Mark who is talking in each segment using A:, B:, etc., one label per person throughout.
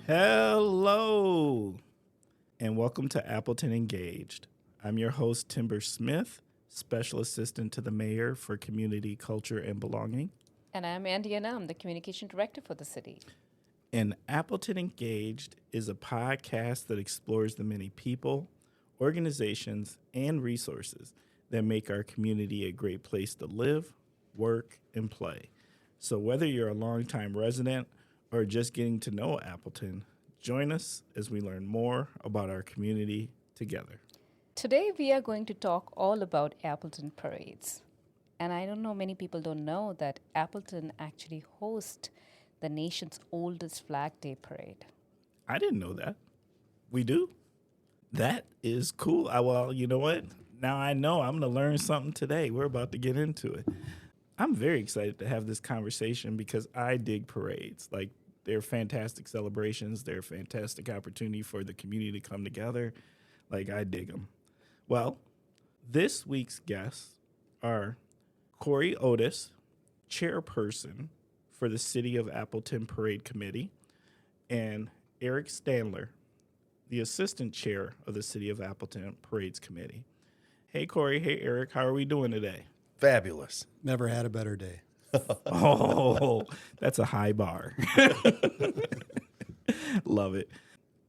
A: Hello, and welcome to Appleton Engaged. I'm your host, Timber Smith, Special Assistant to the Mayor for Community, Culture, and Belonging.
B: And I'm Andy Anam, the Communication Director for the city.
A: And Appleton Engaged is a podcast that explores the many people, organizations, and resources that make our community a great place to live, work, and play. So whether you're a longtime resident or just getting to know Appleton, join us as we learn more about our community together.
B: Today we are going to talk all about Appleton parades. And I don't know, many people don't know that Appleton actually hosts the nation's oldest Flag Day parade.
A: I didn't know that. We do? That is cool. Well, you know what? Now I know I'm going to learn something today. We're about to get into it. I'm very excited to have this conversation because I dig parades. Like, they're fantastic celebrations. They're a fantastic opportunity for the community to come together. Like, I dig them. Well, this week's guests are Cory Otis, Chairperson for the City of Appleton Parade Committee, and Eric Stadler, the Assistant Chair of the City of Appleton Parades Committee. Hey, Cory. Hey, Eric. How are we doing today?
C: Fabulous.
D: Never had a better day.
A: Oh, that's a high bar. Love it.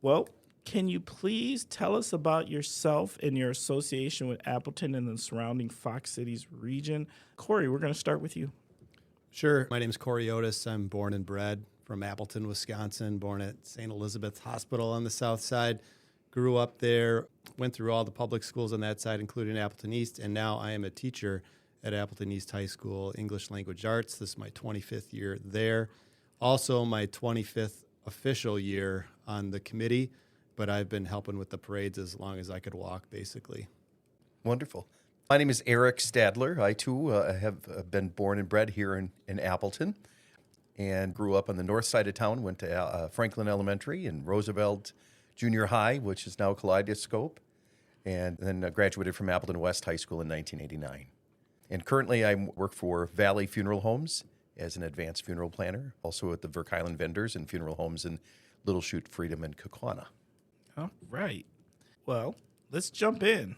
A: Well, can you please tell us about yourself and your association with Appleton and the surrounding Fox Cities region? Cory, we're going to start with you.
D: Sure. My name is Cory Otis. I'm born and bred from Appleton, Wisconsin, born at St. Elizabeth's Hospital on the south side. Grew up there, went through all the public schools on that side, including Appleton East, and now I am a teacher at Appleton East High School, English Language Arts. This is my 25th year there. Also my 25th official year on the committee, but I've been helping with the parades as long as I could walk, basically.
C: Wonderful. My name is Eric Stadler. I, too, have been born and bred here in Appleton and grew up on the north side of town, went to Franklin Elementary and Roosevelt Junior High, which is now Kaleidoscope, and then graduated from Appleton West High School in 1989. And currently I work for Valley Funeral Homes as an advanced funeral planner, also at the Verkuylen Vendors and Funeral Homes in Little Chute, Freedom, and Kaukauna.
A: All right. Well, let's jump in.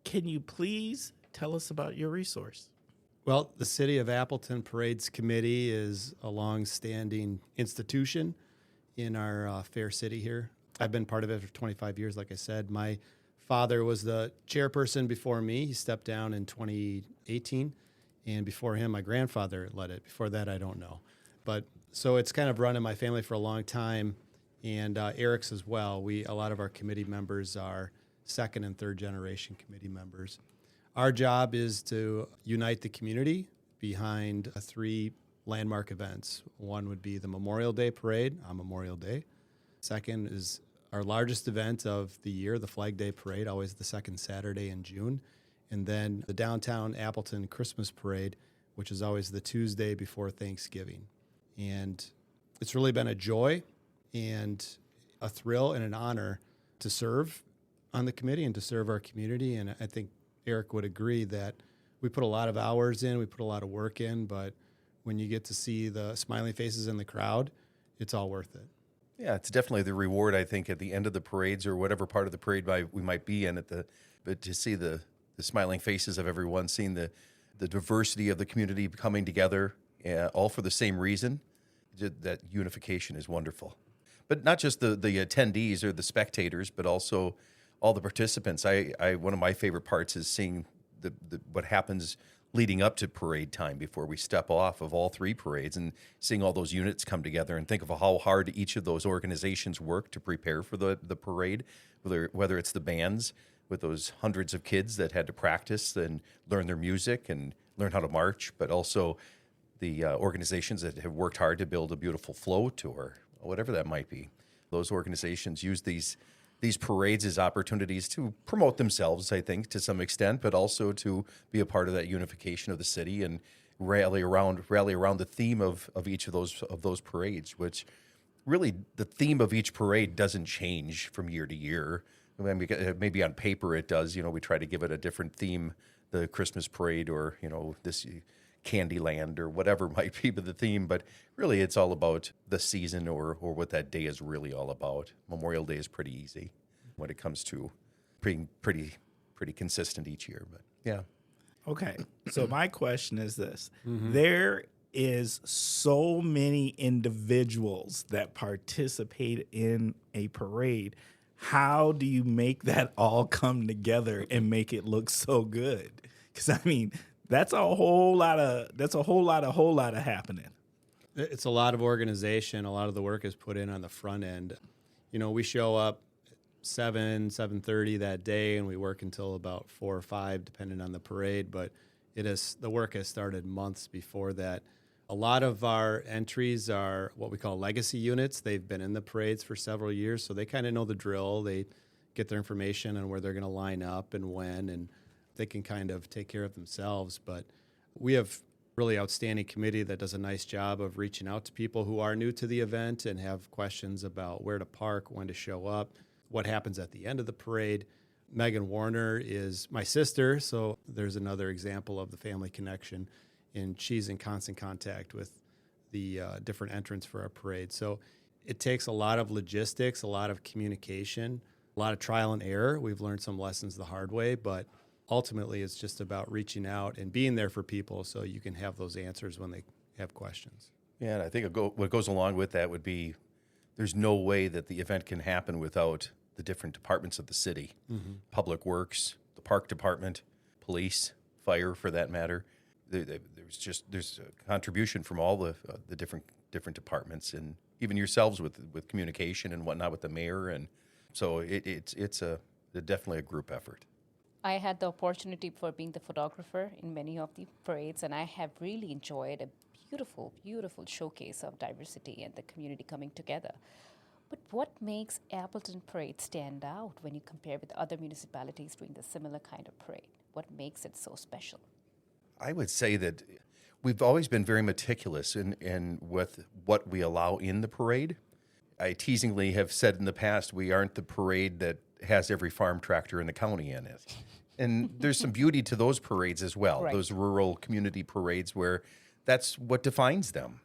A: Can you please tell us about your resource?
D: Well, the City of Appleton Parades Committee is a long-standing institution in our fair city here. I've been part of it for 25 years, like I said. My father was the chairperson before me. He stepped down in 2018, and before him, my grandfather led it. Before that, I don't know. But so it's kind of run in my family for a long time, and Eric's as well. A lot of our committee members are second and third generation committee members. Our job is to unite the community behind three landmark events. One would be the Memorial Day Parade on Memorial Day. Second is our largest event of the year, the Flag Day Parade, always the second Saturday in June. And then the downtown Appleton Christmas Parade, which is always the Tuesday before Thanksgiving. And it's really been a joy and a thrill and an honor to serve on the committee and to serve our community. And I think Eric would agree that we put a lot of hours in, we put a lot of work in, but when you get to see the smiling faces in the crowd, it's all worth it.
C: Yeah, it's definitely the reward, I think, at the end of the parades or whatever part of the parade we might be in, but to see the smiling faces of everyone, seeing the diversity of the community coming together, all for the same reason, that unification is wonderful. But not just the attendees or the spectators, but also all the participants. One of my favorite parts is seeing what happens leading up to parade time before we step off of all three parades and seeing all those units come together and think of how hard each of those organizations work to prepare for the parade, whether it's the bands with those hundreds of kids that had to practice and learn their music and learn how to march, but also the organizations that have worked hard to build a beautiful float or whatever that might be. Those organizations use these parades as opportunities to promote themselves, I think, to some extent, but also to be a part of that unification of the city and rally around the theme of each of those parades, which really the theme of each parade doesn't change from year to year. I mean, maybe on paper it does. We try to give it a different theme, the Christmas parade, or this Candyland or whatever might be the theme. But really, it's all about the season or what that day is really all about. Memorial Day is pretty easy when it comes to being pretty consistent each year. But yeah.
A: Okay. So my question is this. There is so many individuals that participate in a parade. How do you make that all come together and make it look so good? Because I mean, that's a whole lot of happening.
D: It's a lot of organization. A lot of the work is put in on the front end. We show up 7:30 that day, and we work until about 4 or 5, depending on the parade. But the work has started months before that. A lot of our entries are what we call legacy units. They've been in the parades for several years, so they kind of know the drill. They get their information on where they're going to line up and when, and they can kind of take care of themselves. But we have really outstanding committee that does a nice job of reaching out to people who are new to the event and have questions about where to park, when to show up, what happens at the end of the parade. Megan Warner is my sister, so there's another example of the family connection, and she's in constant contact with the different entrants for our parade. So it takes a lot of logistics, a lot of communication, a lot of trial and error. We've learned some lessons the hard way, but ultimately it's just about reaching out and being there for people so you can have those answers when they have questions.
C: Yeah, and I think what goes along with that would be there's no way that the event can happen without the different departments of the city, Public Works, the Park Department, Police, Fire, for that matter. There's a contribution from all the different departments, and even yourselves with communication and whatnot with the mayor, and so it's definitely a group effort.
B: I had the opportunity for being the photographer in many of the parades, and I have really enjoyed a beautiful, beautiful showcase of diversity and the community coming together. But what makes Appleton Parade stand out when you compare with other municipalities doing the similar kind of parade? What makes it so special?
C: I would say that we've always been very meticulous in with what we allow in the parade. I teasingly have said in the past, we aren't the parade that has every farm tractor in the county in it. And there's some beauty to those parades as well,
B: Right.
C: those rural community parades where that's what defines them.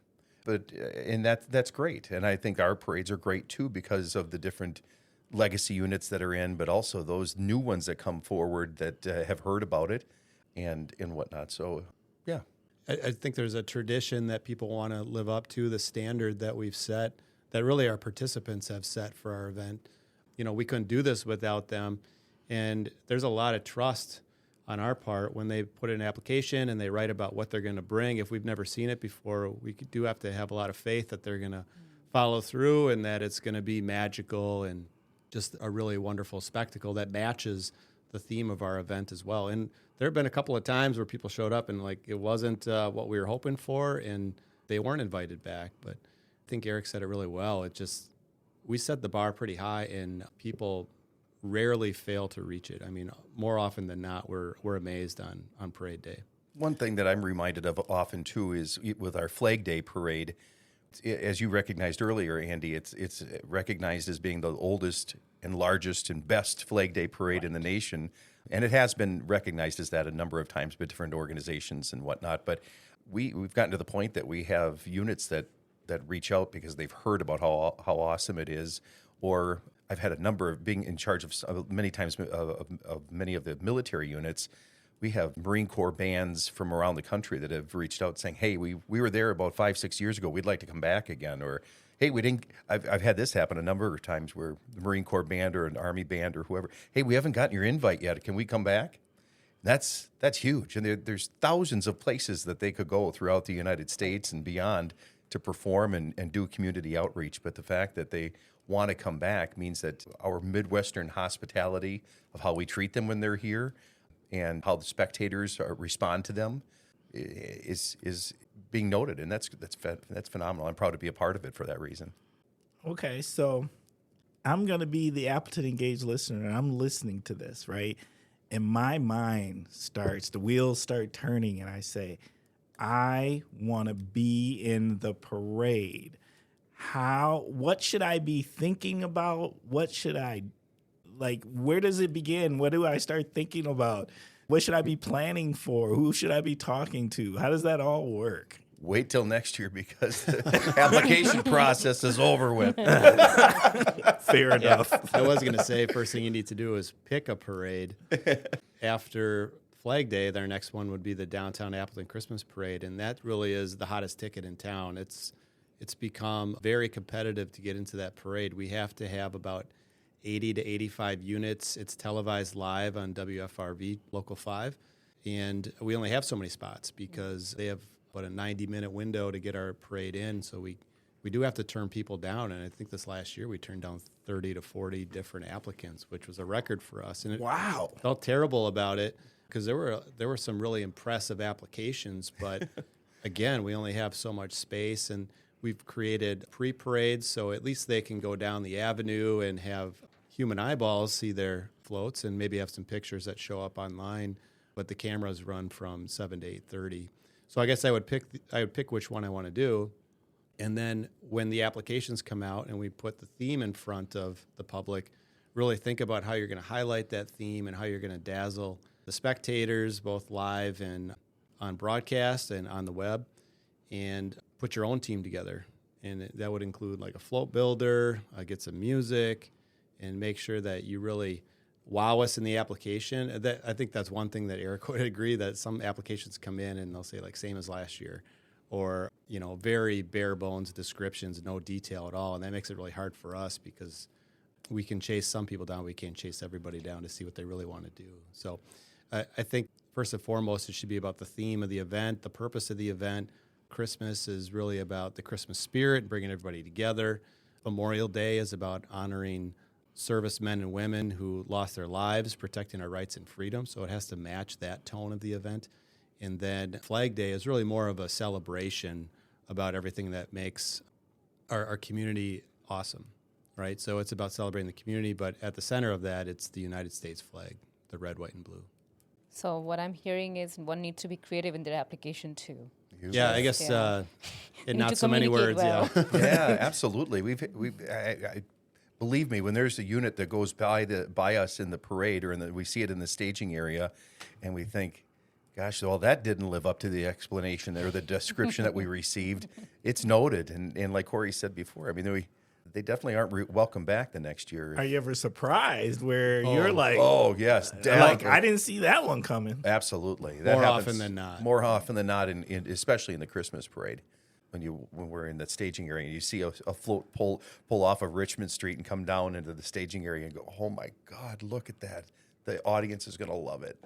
C: But and that's great. And I think our parades are great too because of the different legacy units that are in, but also those new ones that come forward that have heard about it and whatnot. So, yeah.
D: I think there's a tradition that people want to live up to, the standard that we've set, that really our participants have set for our event. We couldn't do this without them. And there's a lot of trust on our part when they put in an application and they write about what they're going to bring. If we've never seen it before, we do have to have a lot of faith that they're going to follow through and that it's going to be magical and just a really wonderful spectacle that matches the theme of our event as well. And there have been a couple of times where people showed up and it wasn't what we were hoping for and they weren't invited back. But I think Eric said it really well. We set the bar pretty high and people rarely fail to reach it. I mean, more often than not, we're amazed on parade day.
C: One thing that I'm reminded of often too is with our Flag Day parade, as you recognized earlier, Andy, it's recognized as being the oldest and largest and best Flag Day parade in the nation, and it has been recognized as that a number of times by different organizations and whatnot. But we've gotten to the point that we have units that reach out because they've heard about how awesome it is, or I've had a number of being in charge of many times of many of the military units. We have Marine Corps bands from around the country that have reached out saying, "Hey, we were there about 5-6 years ago. We'd like to come back again." Or, "Hey, we didn't." I've had this happen a number of times where the Marine Corps band or an Army band or whoever, "Hey, we haven't gotten your invite yet. Can we come back?" That's huge, and there's thousands of places that they could go throughout the United States and beyond to perform and do community outreach. But the fact that they want to come back means that our Midwestern hospitality of how we treat them when they're here and how the spectators respond to them is being noted, and that's phenomenal. I'm proud to be a part of it for that reason.
A: Okay, so I'm going to be the Appleton Engaged listener, and I'm listening to this, right? And my mind the wheels start turning, and I say, I want to be in the parade. What should I be thinking about? What should I Like, where does it begin? What do I start thinking about? What should I be planning for? Who should I be talking to? How does that all work?
C: Wait till next year because the application process is over with.
A: Fair enough.
D: I was going to say, first thing you need to do is pick a parade. After Flag Day, their next one would be the Downtown Appleton Christmas Parade, and that really is the hottest ticket in town. It's become very competitive to get into that parade. We have to have about 80 to 85 units. It's televised live on WFRV Local 5, and we only have so many spots because they have about a 90-minute window to get our parade in, so we do have to turn people down, and I think this last year we turned down 30 to 40 different applicants, which was a record for us. And it
A: Wow.
D: felt terrible about it because there were some really impressive applications, but again, we only have so much space, and we've created pre-parades, so at least they can go down the avenue and have human eyeballs see their floats and maybe have some pictures that show up online, but the cameras run from 7 to 8:30. So I guess I would pick which one I want to do. And then when the applications come out and we put the theme in front of the public, really think about how you're going to highlight that theme and how you're going to dazzle the spectators, both live and on broadcast and on the web, and put your own team together. And that would include like a float builder, get some music, and make sure that you really wow us in the application. I think that's one thing that Eric would agree, that some applications come in and they'll say like same as last year, or very bare bones descriptions, no detail at all, and that makes it really hard for us because we can chase some people down, we can't chase everybody down to see what they really want to do. So I think first and foremost it should be about the theme of the event, the purpose of the event. Christmas is really about the Christmas spirit, bringing everybody together. Memorial Day is about honoring servicemen and women who lost their lives protecting our rights and freedom, so it has to match that tone of the event. And then Flag Day is really more of a celebration about everything that makes our community awesome, right? So it's about celebrating the community, but at the center of that, it's the United States flag, the red, white, and blue.
B: So what I'm hearing is one needs to be creative in their application too.
D: Yeah, I guess
B: Yeah.
D: in
B: need
D: not
B: to
D: so many
B: communicate
D: words,
B: well.
D: yeah.
C: Yeah, absolutely. Believe me, when there's a unit that goes by us in the parade, or we see it in the staging area, and we think, gosh, well, that didn't live up to the explanation or the description that we received. It's noted, and like Cory said before, I mean, they definitely aren't welcome back the next year.
A: Are you ever surprised where you're like,
C: oh yes,
A: like
C: definitely.
A: I didn't see that one coming?
C: Absolutely,
D: More often than not.
C: More often than not, especially in the Christmas parade. When we're in that staging area, you see a float pull off of Richmond Street and come down into the staging area and go, oh my God, look at that. The audience is going to love it.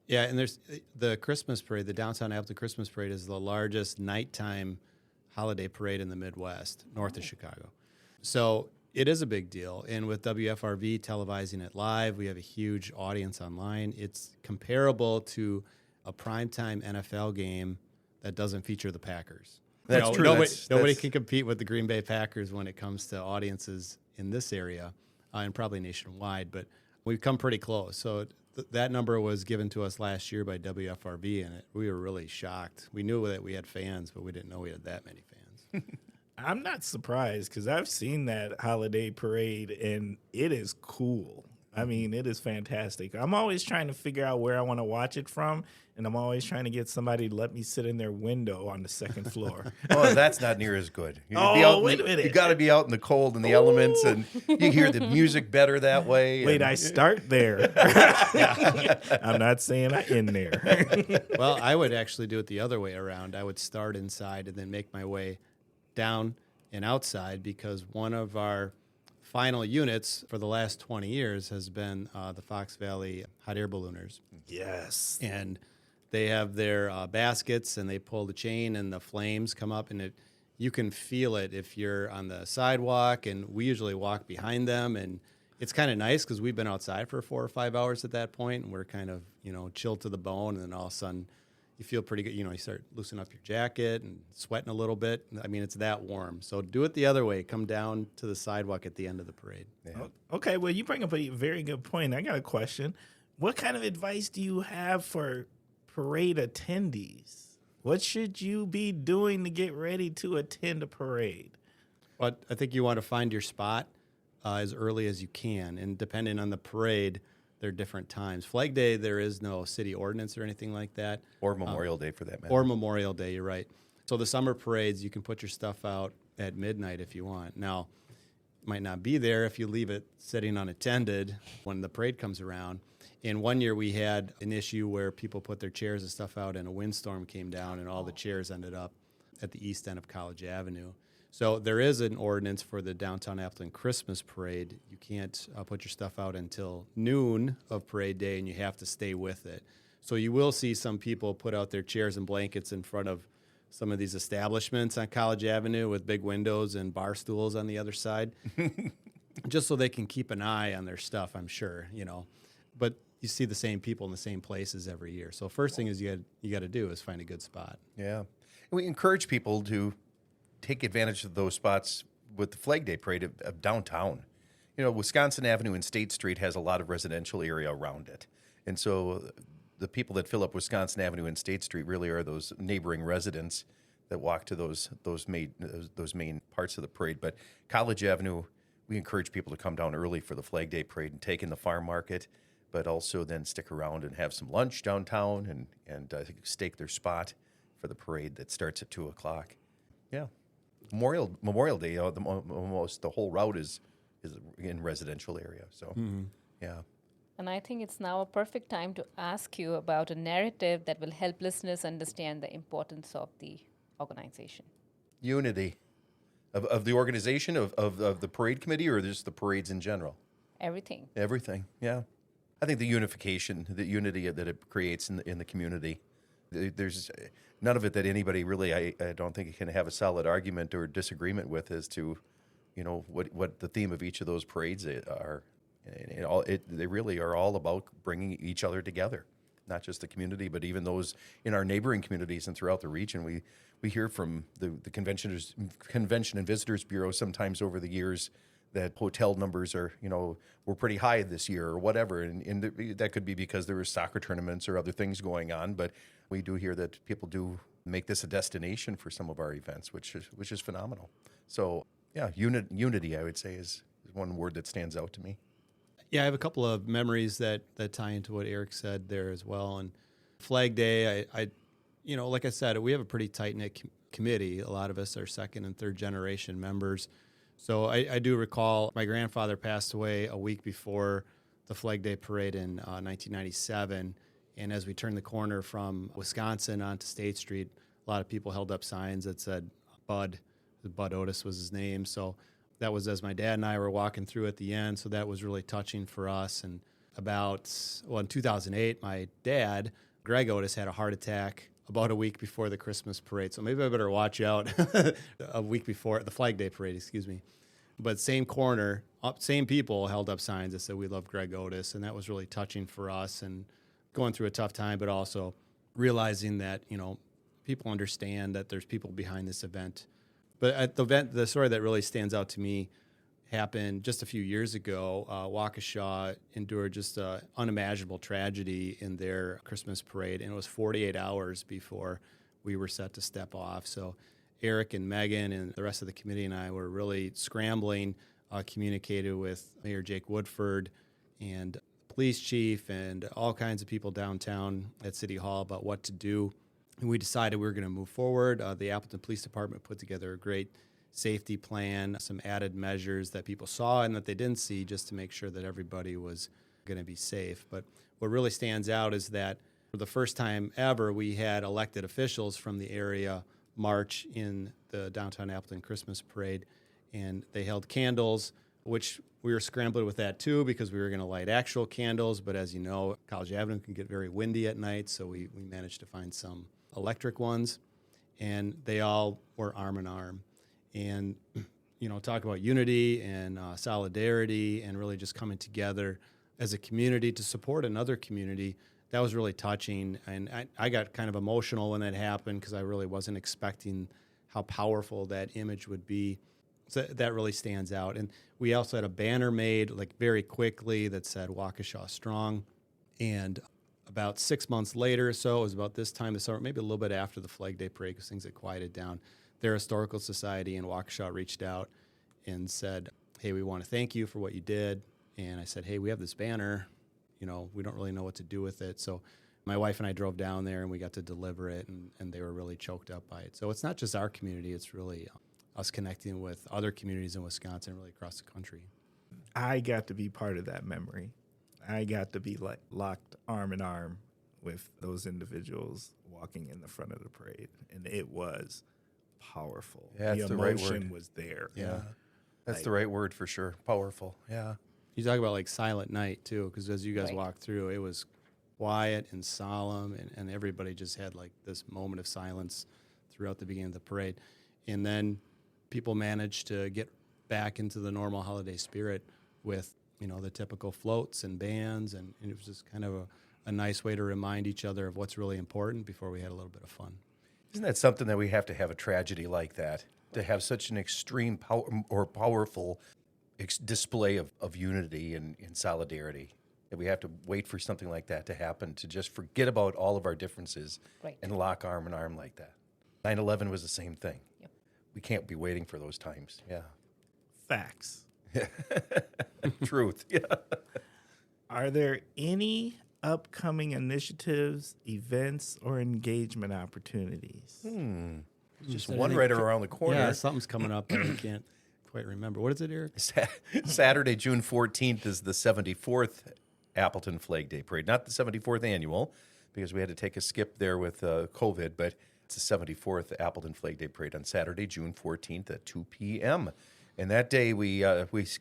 D: Yeah, and there's the Christmas parade, the Downtown Appleton Christmas Parade is the largest nighttime holiday parade in the Midwest, north of Chicago. So it is a big deal. And with WFRV televising it live, we have a huge audience online. It's comparable to a primetime NFL game that doesn't feature the Packers.
C: That's true.
D: Nobody can compete with the Green Bay Packers when it comes to audiences in this area and probably nationwide, but we've come pretty close. So that number was given to us last year by WFRV, and we were really shocked. We knew that we had fans, but we didn't know we had that many fans.
A: I'm not surprised because I've seen that holiday parade, and it is cool. I mean, it is fantastic. I'm always trying to figure out where I want to watch it from, and I'm always trying to get somebody to let me sit in their window on the second floor.
C: Oh, that's not near as good.
A: Wait a minute.
C: You got to be out in the cold and the elements, and you hear the music better that way.
A: Wait, I start there. I'm not saying I end there.
D: Well, I would actually do it the other way around. I would start inside and then make my way down and outside, because one of our final units for the last 20 years has been the Fox Valley Hot Air Ballooners.
A: Yes.
D: And they have their baskets, and they pull the chain, and the flames come up, and you can feel it if you're on the sidewalk, and we usually walk behind them, and it's kind of nice because we've been outside for 4 or 5 hours at that point, and we're kind of, chilled to the bone, and then all of a sudden you feel pretty good. You start loosening up your jacket and sweating a little bit. I mean, it's that warm. So do it the other way. Come down to the sidewalk at the end of the parade.
C: Yeah.
A: Okay, well, you bring up a very good point. I got a question. What kind of advice do you have for parade attendees? What should you be doing to get ready to attend a parade?
D: But I think you want to find your spot. as early as you can. And depending on the parade, there are different times. Flag Day, there is no city ordinance or anything like that.
C: Or Memorial Day for that matter.
D: Or Memorial Day, you're right. So the summer parades, you can put your stuff out at midnight if you want. Now, it might not be there if you leave it sitting unattended when the parade comes around. And one year we had an issue where people put their chairs and stuff out and a windstorm came down and all the chairs ended up at the east end of College Avenue. So there is an ordinance for the downtown Appleton Christmas parade. You can't put your stuff out until noon of parade day, and you have to stay with it. So you will see some people put out their chairs and blankets in front of some of these establishments on College Avenue with big windows and bar stools on the other side, just so they can keep an eye on their stuff, I'm sure, you know. But you see the same people in the same places every year. So first thing is you got to do is find a good spot.
C: Yeah. And we encourage people to take advantage of those spots with the Flag Day Parade of downtown. You know, Wisconsin Avenue and State Street has a lot of residential area around it. And so the people that fill up Wisconsin Avenue and State Street really are those neighboring residents that walk to those main parts of the parade. But College Avenue, we encourage people to come down early for the Flag Day Parade and take in the farm market, but also then stick around and have some lunch downtown and stake their spot for the parade that starts at 2 o'clock. Yeah. Memorial Day, almost the whole route is in residential area. So, yeah.
B: And I think it's now a perfect time to ask you about a narrative that will help listeners understand the importance of the organization.
C: Unity of the organization, of the parade committee, or just the parades in general?
B: Everything.
C: Everything, yeah. I think the unification, the unity that it creates in the community. There's none of it that anybody really, I don't think, can have a solid argument or disagreement with as to, you know, what the theme of each of those parades are. They really are all about bringing each other together, not just the community, but even those in our neighboring communities and throughout the region. We hear from the Convention and Visitors Bureau sometimes over the years that hotel numbers were pretty high this year or whatever, and that could be because there were soccer tournaments or other things going on. But we do hear that people do make this a destination for some of our events, which is phenomenal. So yeah, unity, I would say, is one word that stands out to me.
D: Yeah, I have a couple of memories that tie into what Eric said there as well. And Flag Day, I like I said, we have a pretty tight-knit committee. A lot of us are second and third generation members. So I do recall my grandfather passed away a week before the Flag Day Parade in 1997. And as we turned the corner from Wisconsin onto State Street, a lot of people held up signs that said Bud Otis was his name. So that was as my dad and I were walking through at the end. So that was really touching for us. And in 2008, my dad, Greg Otis, had a heart attack about a week before the Christmas parade. So maybe I better watch out a week before the Flag Day Parade, excuse me. But same corner, same people held up signs that said, "We love Greg Otis." And that was really touching for us and going through a tough time, but also realizing that, people understand that there's people behind this event. But at the event, the story that really stands out to me happened just a few years ago. Waukesha endured just an unimaginable tragedy in their Christmas parade, and it was 48 hours before we were set to step off. So Eric and Megan and the rest of the committee and I were really scrambling, communicated with Mayor Jake Woodford and the police chief and all kinds of people downtown at City Hall about what to do. And we decided we were going to move forward. The Appleton Police Department put together a great safety plan, some added measures that people saw and that they didn't see, just to make sure that everybody was going to be safe. But what really stands out is that for the first time ever, we had elected officials from the area march in the downtown Appleton Christmas parade, and they held candles, which we were scrambling with that too because we were going to light actual candles. But as you know, College Avenue can get very windy at night, so we managed to find some electric ones, and they all were arm in arm. And, talk about unity and solidarity and really just coming together as a community to support another community. That was really touching. And I got kind of emotional when that happened because I really wasn't expecting how powerful that image would be. So that really stands out. And we also had a banner made very quickly that said Waukesha Strong. And about 6 months later or so, it was about this time of summer, maybe a little bit after the Flag Day Parade because things had quieted down, their historical society in Waukesha reached out and said, hey, we want to thank you for what you did. And I said, hey, we have this banner. We don't really know what to do with it. So my wife and I drove down there and we got to deliver it, and they were really choked up by it. So it's not just our community, it's really us connecting with other communities in Wisconsin, really across the country.
A: I got to be part of that memory. I got to be locked arm in arm with those individuals walking in the front of the parade, and it was powerful.
C: Yeah,
A: the
C: that's the right
A: emotion
C: word.
A: was there.
C: Yeah. That's the right word for sure. Powerful. Yeah.
D: You talk about like Silent Night too, because as you guys
B: Right.
D: walked through, it was quiet and solemn, and everybody just had like this moment of silence throughout the beginning of the parade. And then people managed to get back into the normal holiday spirit with, the typical floats and bands, and it was just kind of a nice way to remind each other of what's really important before we had a little bit of fun.
C: Isn't that something that we have to have a tragedy like that, to have such an extreme powerful display of unity and solidarity, that we have to wait for something like that to happen, to just forget about all of our differences
B: Right.
C: and lock arm in arm like that. 9/11 was the same thing.
B: Yep.
C: We can't be waiting for those times. Yeah.
A: Facts.
C: Truth. Yeah.
A: Are there any upcoming initiatives, events, or engagement opportunities?
C: Just
D: Said
C: one
D: anything-
C: right around the corner.
D: Yeah, something's coming up, but I can't quite remember. What is it, Eric?
C: Saturday, June 14th is the 74th Appleton Flag Day Parade. Not the 74th annual, because we had to take a skip there with COVID, but it's the 74th Appleton Flag Day Parade on Saturday, June 14th at 2 p.m. And that day, we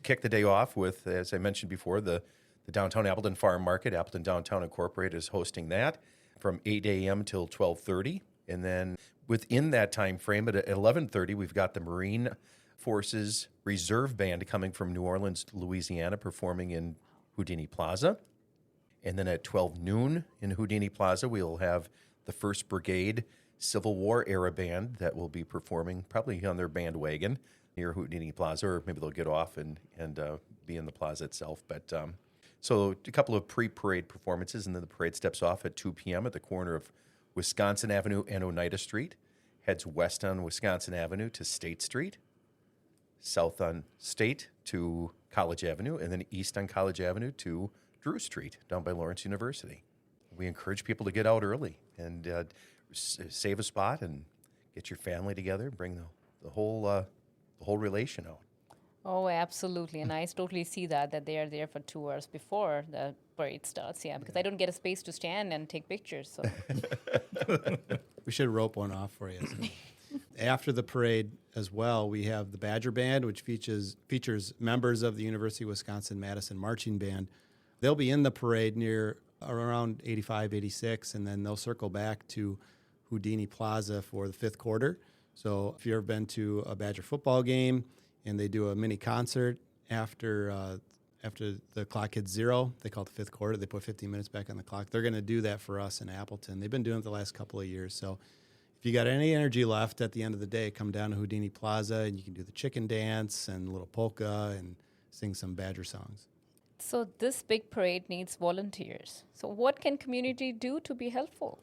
C: kick the day off with, as I mentioned before, the Downtown Appleton Farm Market. Appleton Downtown Incorporated is hosting that from 8 a.m. till 12:30. And then within that time frame, at 11:30, we've got the Marine Forces Reserve Band coming from New Orleans, Louisiana, performing in Houdini Plaza. And then at 12 noon in Houdini Plaza, we'll have the 1st Brigade Civil War era band that will be performing probably on their bandwagon near Houdini Plaza, or maybe they'll get off and be in the plaza itself. But so a couple of pre-parade performances, and then the parade steps off at 2 p.m. at the corner of Wisconsin Avenue and Oneida Street, heads west on Wisconsin Avenue to State Street, south on State to College Avenue, and then east on College Avenue to Drew Street, down by Lawrence University. We encourage people to get out early and save a spot and get your family together, bring the whole relation out.
B: Oh, absolutely. And I totally see that they are there for 2 hours before the parade starts. Yeah, because I don't get a space to stand and take pictures. So
D: We should rope one off for you. So. After the parade as well, we have the Badger Band, which features members of the University of Wisconsin-Madison Marching Band. They'll be in the parade near around 85, 86, and then they'll circle back to Houdini Plaza for the 5th quarter. So if you've ever been to a Badger football game and they do a mini concert after the clock hits 0, they call it the 5th quarter. They put 15 minutes back on the clock. They're going to do that for us in Appleton. They've been doing it the last couple of years. So if you got any energy left at the end of the day, come down to Houdini Plaza and you can do the chicken dance and a little polka and sing some Badger songs.
B: So this big parade needs volunteers. So what can community do to be helpful?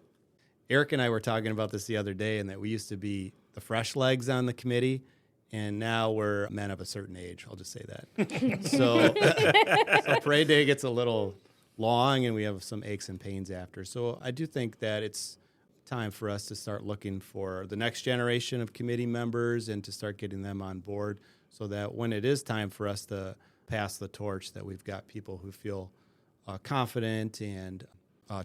D: Eric and I were talking about this the other day, and that we used to be the fresh legs on the committee, and now we're men of a certain age. I'll just say that. So parade day gets a little long, and we have some aches and pains after. So I do think that it's time for us to start looking for the next generation of committee members and to start getting them on board, so that when it is time for us to pass the torch, that we've got people who feel confident and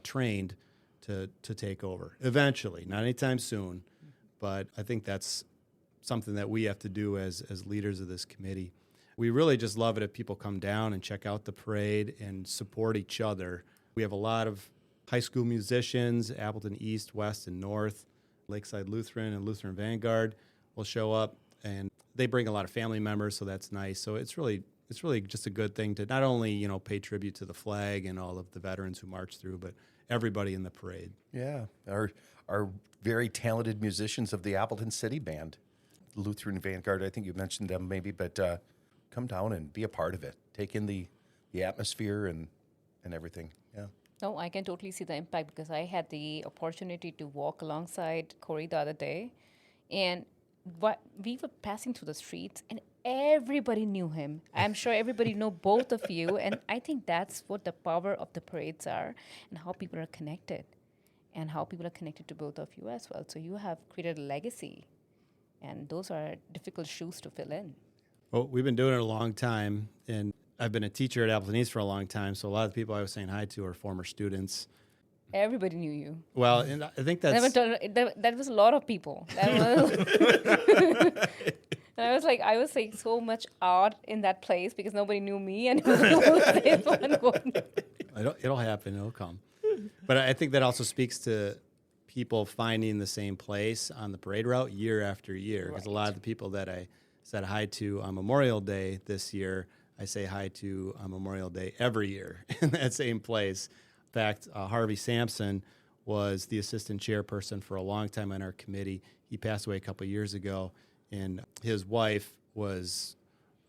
D: trained to take over eventually, not anytime soon. But I think that's something that we have to do as leaders of this committee. We really just love it if people come down and check out the parade and support each other. We have a lot of high school musicians, Appleton East, West, and North. Lakeside Lutheran and Lutheran Vanguard will show up, and they bring a lot of family members, so that's nice. So it's really just a good thing to not only, pay tribute to the flag and all of the veterans who marched through, but everybody in the parade.
C: Yeah, our very talented musicians of the Appleton City Band, Lutheran Vanguard. I think you mentioned them maybe, but come down and be a part of it. Take in the atmosphere and everything. Yeah.
B: No, I can totally see the impact, because I had the opportunity to walk alongside Cory the other day, and we were passing through the streets and everybody knew him. I'm sure everybody know both of you, and I think that's what the power of the parades are, and how people are connected, and how people are connected to both of you as well. So you have created a legacy, and those are difficult shoes to fill in.
D: Well, we've been doing it a long time, and I've been a teacher at Appleton East for a long time, so a lot of the people I was saying hi to are former students.
B: Everybody knew you.
D: Well, and I think that's...
B: That was a lot of people. And I was like so much odd in that place because nobody knew me, and
D: It'll happen. It'll come. But I think that also speaks to people finding the same place on the parade route year after year. Because a lot of the people that I said hi to on Memorial Day this year, I say hi to on Memorial Day every year in that same place. In fact, Harvey Sampson was the assistant chairperson for a long time on our committee. He passed away a couple of years ago, and his wife was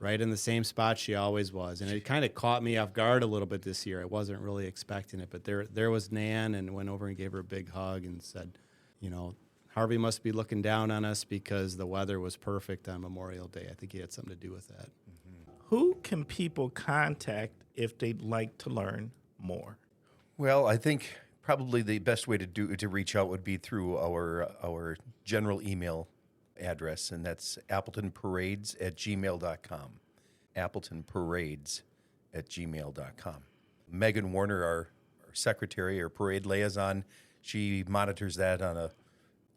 D: right in the same spot she always was. And it kind of caught me off guard a little bit this year. I wasn't really expecting it, but there was Nan, and went over and gave her a big hug and said, Harvey must be looking down on us because the weather was perfect on Memorial Day. I think he had something to do with that.
A: Who can people contact if they'd like to learn more?
C: Well, I think probably the best way to reach out would be through our general email address, and that's appletonparades@gmail.com. appletonparades@gmail.com. Megan Warner, our secretary or parade liaison, she monitors that on a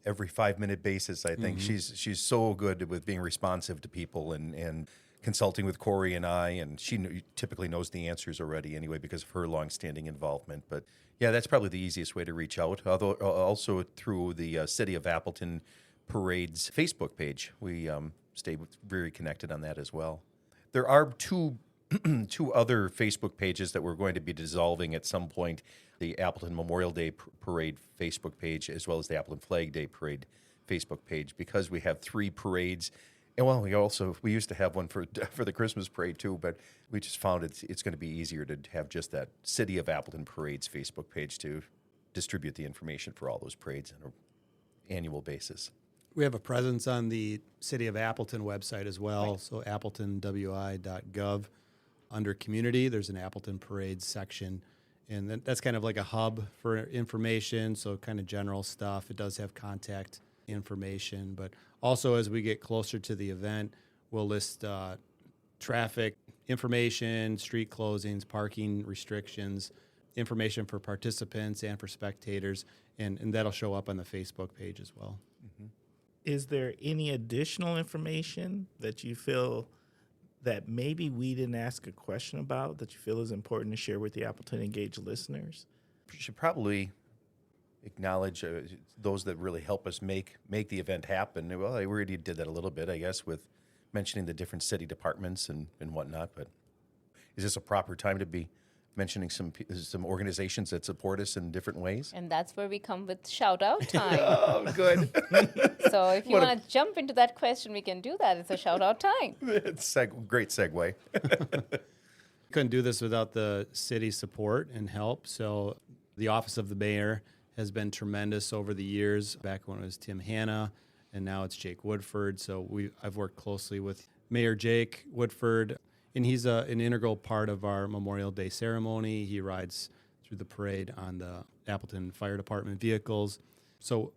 C: every 5-minute basis. I think she's so good with being responsive to people and consulting with Cory and I, and she typically knows the answers already anyway because of her longstanding involvement. But yeah, that's probably the easiest way to reach out. Although also through the City of Appleton Parade's Facebook page, we stay very connected on that as well. There are two other Facebook pages that we're going to be dissolving at some point: the Appleton Memorial Day Parade Facebook page, as well as the Appleton Flag Day Parade Facebook page, because we have 3 parades. And well, we used to have one for the Christmas parade too, but we just found it's going to be easier to have just that City of Appleton Parade's Facebook page to distribute the information for all those parades on an annual basis.
D: We have a presence on the City of Appleton website as well, right. So appletonwi.gov. Under Community, there's an Appleton Parades section, and that's kind of like a hub for information, so kind of general stuff. It does have contact information, but also as we get closer to the event, we'll list traffic information, street closings, parking restrictions, information for participants and for spectators, and that'll show up on the Facebook page as well.
A: Mm-hmm. Is there any additional information that you feel that maybe we didn't ask a question about that you feel is important to share with the Appleton Engaged listeners?
C: We should probably acknowledge those that really help us make the event happen. Well, I already did that a little bit, I guess, with mentioning the different city departments and whatnot, but is this a proper time to be mentioning some organizations that support us in different ways?
B: And that's where we come with shout-out time.
C: Oh, good.
B: So if you want to jump into that question, we can do that. It's a shout-out time.
C: It's great segue.
D: Couldn't do this without the city's support and help. So the Office of the Mayor has been tremendous over the years, back when it was Tim Hanna, and now it's Jake Woodford. So I've worked closely with Mayor Jake Woodford, and he's an integral part of our Memorial Day ceremony. He rides through the parade on the Appleton Fire Department vehicles. So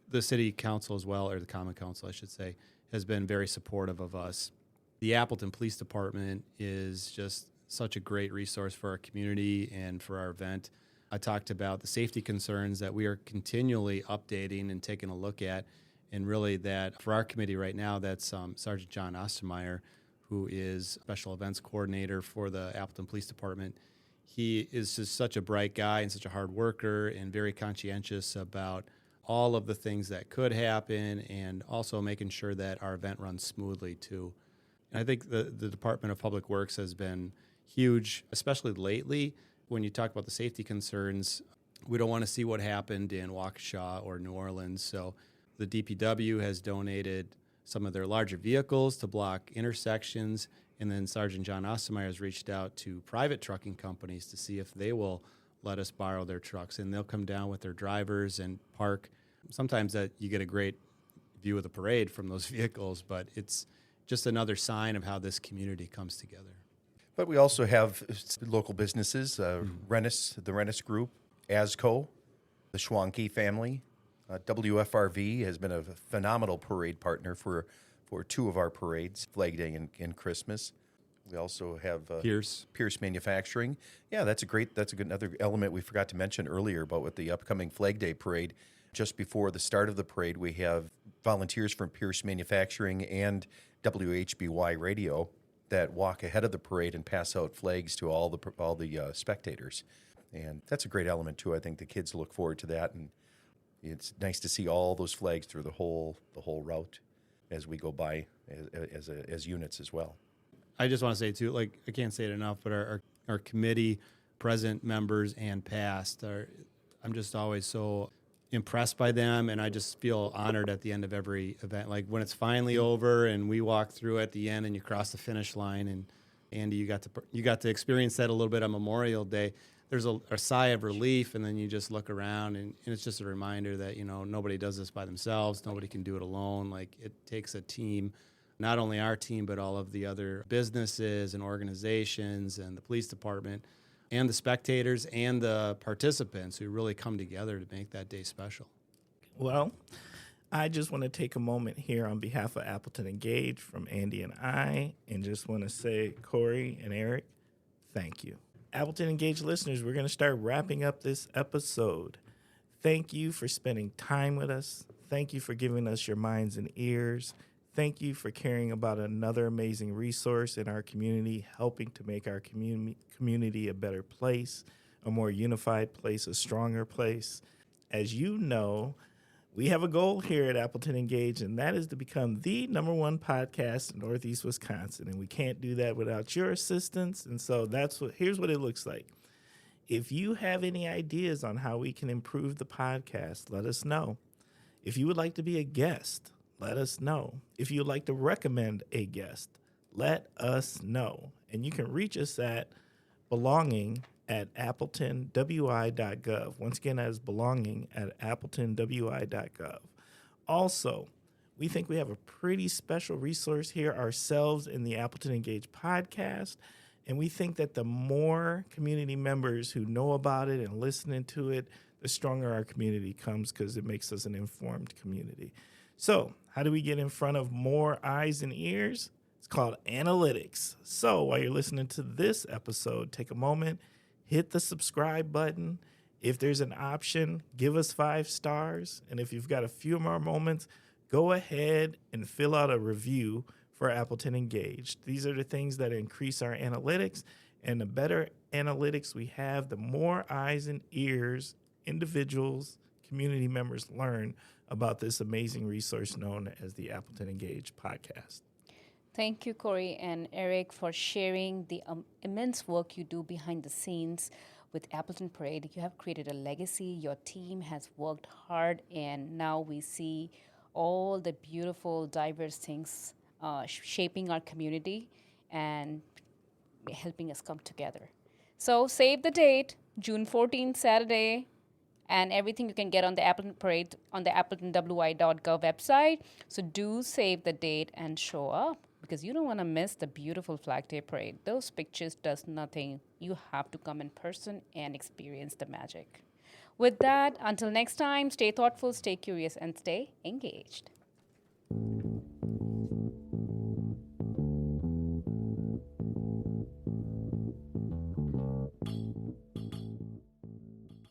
D: the City Council as well, or the Common Council, I should say, has been very supportive of us. The Appleton Police Department is just such a great resource for our community and for our event. I talked about the safety concerns that we are continually updating and taking a look at, and really that for our committee right now, that's Sergeant John Ostermeyer, who is Special Events Coordinator for the Appleton Police Department. He is just such a bright guy and such a hard worker and very conscientious about all of the things that could happen, and also making sure that our event runs smoothly too. And I think the Department of Public Works has been huge, especially lately. When you talk about the safety concerns, we don't want to see what happened in Waukesha or New Orleans. So the DPW has donated some of their larger vehicles to block intersections. And then Sergeant John Ostermeyer has reached out to private trucking companies to see if they will let us borrow their trucks. And they'll come down with their drivers and park. Sometimes that you get a great view of the parade from those vehicles, but it's just another sign of how this community comes together.
C: But we also have local businesses, Rennis, the Rennis Group, ASCO, the Schwanke family. WFRV has been a phenomenal parade partner for two of our parades, Flag Day and Christmas. We also have Pierce Manufacturing. Yeah, that's a good another element we forgot to mention earlier about with the upcoming Flag Day parade. Just before the start of the parade, we have volunteers from Pierce Manufacturing and WHBY Radio that walk ahead of the parade and pass out flags to all the spectators. And that's a great element too. I think the kids look forward to that, and it's nice to see all those flags through the whole route as we go by as units as well.
D: I just want to say too, like, I can't say it enough, but our committee, present members and past, I'm just always so impressed by them, and I just feel honored at the end of every event. Like when it's finally over and we walk through at the end and you cross the finish line, and Andy, you got to experience that a little bit on Memorial Day. There's a sigh of relief, and then you just look around, and it's just a reminder that, you know, nobody does this by themselves. Nobody can do it alone. Like, it takes a team, not only our team, but all of the other businesses and organizations and the police department and the spectators and the participants who really come together to make that day special.
A: Well, I just want to take a moment here on behalf of Appleton Engage from Andy and I, and just want to say, Cory and Eric, thank you. Appleton Engage listeners, we're going to start wrapping up this episode. Thank you for spending time with us. Thank you for giving us your minds and ears. Thank you for caring about another amazing resource in our community, helping to make our community a better place, a more unified place, a stronger place. As you know, we have a goal here at Appleton Engage, and that is to become the #1 podcast in Northeast Wisconsin. And we can't do that without your assistance. And so here's what it looks like. If you have any ideas on how we can improve the podcast, let us know. If you would like to be a guest, let us know. If you would like to recommend a guest, let us know. And you can reach us at belonging@appletonwi.gov. Once again, that is belonging@appletonwi.gov. Also, we think we have a pretty special resource here ourselves in the Appleton Engage podcast. And we think that the more community members who know about it and listening to it, the stronger our community comes, because it makes us an informed community. So how do we get in front of more eyes and ears? It's called analytics. So while you're listening to this episode, take a moment, hit the subscribe button. If there's an option, give us 5 stars. And if you've got a few more moments, go ahead and fill out a review for Appleton Engaged. These are the things that increase our analytics, and the better analytics we have, the more eyes and ears individuals, community members learn about this amazing resource known as the Appleton Engaged podcast.
B: Thank you, Cory and Eric, for sharing the immense work you do behind the scenes with Appleton Parade. You have created a legacy. Your team has worked hard, and now we see all the beautiful, diverse things shaping our community and helping us come together. So save the date, June 14th, Saturday, and everything you can get on the Appleton Parade on the appletonwi.gov website. So do save the date and show up, because you don't want to miss the beautiful Flag Day Parade. Those pictures does nothing. You have to come in person and experience the magic. With that, until next time, stay thoughtful, stay curious, and stay engaged.